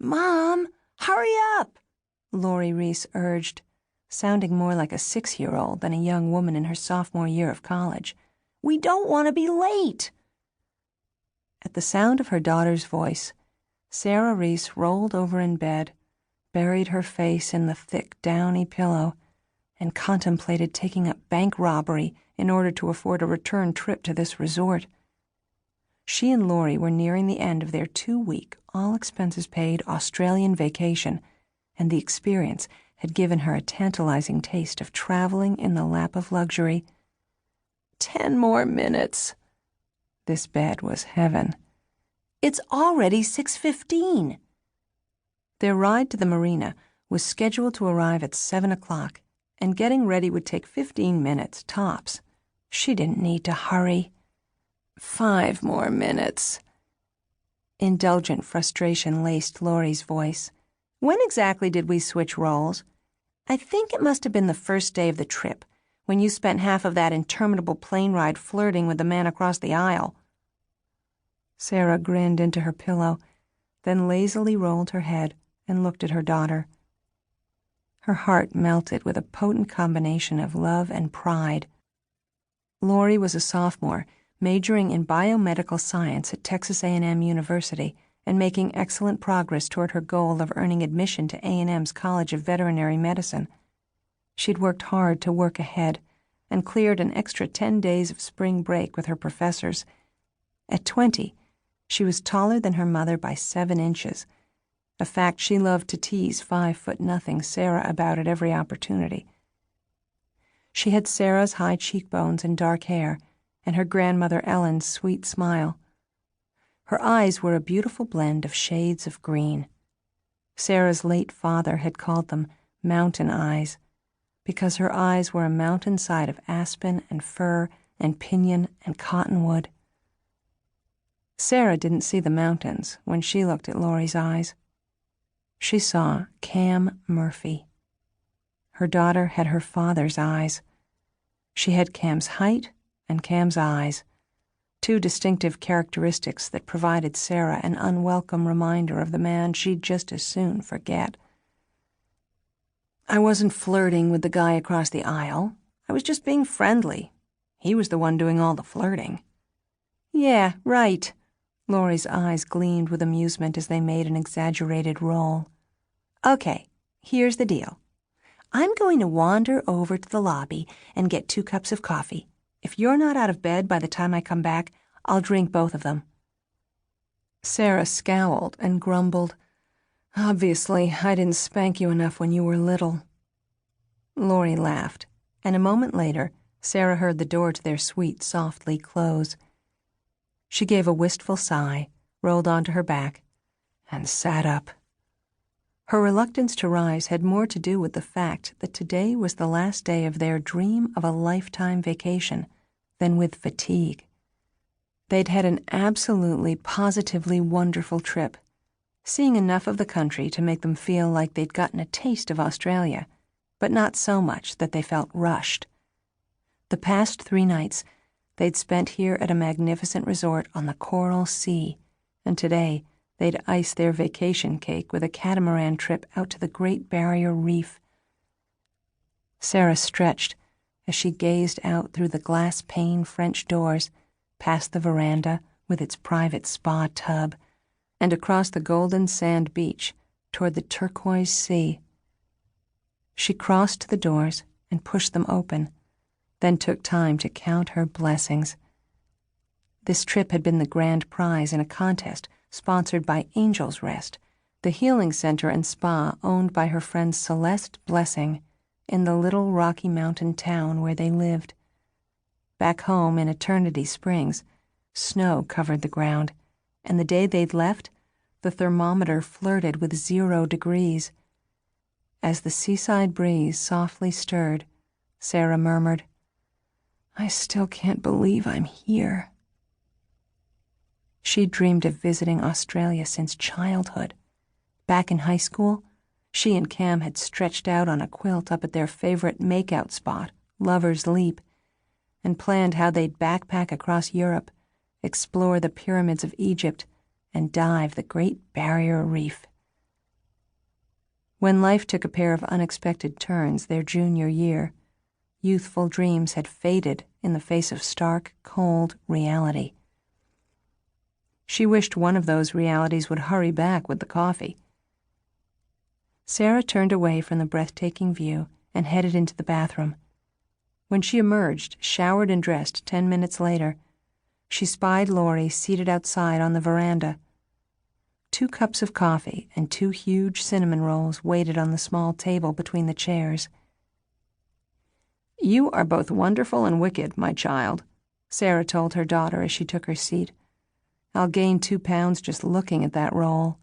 "Mom, hurry up," Laurie Reese urged, sounding more like a 6-year-old than a young woman in her sophomore year of college. "We don't want to be late." At the sound of her daughter's voice, Sarah Reese rolled over in bed, buried her face in the thick, downy pillow, and contemplated taking up bank robbery in order to afford a return trip to this resort. She and Laurie were nearing the end of their 2-week, all-expenses-paid Australian vacation, and the experience had given her a tantalizing taste of traveling in the lap of luxury. 10 more minutes. This bed was heaven. It's already 6:15. Their ride to the marina was scheduled to arrive at 7 o'clock, and getting ready would take 15 minutes, tops. She didn't need to hurry. 5 more minutes. Indulgent frustration laced Laurie's voice. "When exactly did we switch roles?" "I think it must have been the first day of the trip, when you spent half of that interminable plane ride flirting with the man across the aisle." Sarah grinned into her pillow, then lazily rolled her head and looked at her daughter. Her heart melted with a potent combination of love and pride. Laurie was a sophomore, majoring in biomedical science at Texas A&M University and making excellent progress toward her goal of earning admission to A&M's College of Veterinary Medicine. She'd worked hard to work ahead and cleared an extra 10 days of spring break with her professors. At 20, she was taller than her mother by 7 inches, a fact she loved to tease 5'0" Sarah about at every opportunity. She had Sarah's high cheekbones and dark hair, and her grandmother Ellen's sweet smile. Her eyes were a beautiful blend of shades of green. Sarah's late father had called them mountain eyes, because her eyes were a mountainside of aspen and fir and pinyon and cottonwood. Sarah didn't see the mountains when she looked at Laurie's eyes. She saw Cam Murphy. Her daughter had her father's eyes. She had Cam's height and Cam's eyes, 2 distinctive characteristics that provided Sarah an unwelcome reminder of the man she'd just as soon forget. "I wasn't flirting with the guy across the aisle. I was just being friendly. He was the one doing all the flirting." "Yeah, right." Laurie's eyes gleamed with amusement as they made an exaggerated roll. "Okay, here's the deal. I'm going to wander over to the lobby and get 2 cups of coffee. If you're not out of bed by the time I come back, I'll drink both of them." Sarah scowled and grumbled, "Obviously, I didn't spank you enough when you were little." Laurie laughed, and a moment later, Sarah heard the door to their suite softly close. She gave a wistful sigh, rolled onto her back, and sat up. Her reluctance to rise had more to do with the fact that today was the last day of their dream of a lifetime vacation than with fatigue. They'd had an absolutely, positively wonderful trip, seeing enough of the country to make them feel like they'd gotten a taste of Australia, but not so much that they felt rushed. The past 3 nights, they'd spent here at a magnificent resort on the Coral Sea, and today they'd ice their vacation cake with a catamaran trip out to the Great Barrier Reef. Sarah stretched as she gazed out through the glass-pane French doors, past the veranda with its private spa tub, and across the golden sand beach toward the turquoise sea. She crossed the doors and pushed them open, then took time to count her blessings. This trip had been the grand prize in a contest sponsored by Angel's Rest, the healing center and spa owned by her friend Celeste Blessing in the little Rocky Mountain town where they lived. Back home in Eternity Springs, snow covered the ground, and the day they'd left, the thermometer flirted with 0 degrees. As the seaside breeze softly stirred, Sarah murmured, "I still can't believe I'm here." She'd dreamed of visiting Australia since childhood. Back in high school, she and Cam had stretched out on a quilt up at their favorite makeout spot, Lover's Leap, and planned how they'd backpack across Europe, explore the pyramids of Egypt, and dive the Great Barrier Reef. When life took a pair of unexpected turns their junior year, youthful dreams had faded in the face of stark, cold reality. She wished one of those realities would hurry back with the coffee. Sarah turned away from the breathtaking view and headed into the bathroom. When she emerged, showered and dressed 10 minutes later, she spied Laurie seated outside on the veranda. 2 cups of coffee and 2 huge cinnamon rolls waited on the small table between the chairs. "You are both wonderful and wicked, my child," Sarah told her daughter as she took her seat. "I'll gain 2 pounds just looking at that roll."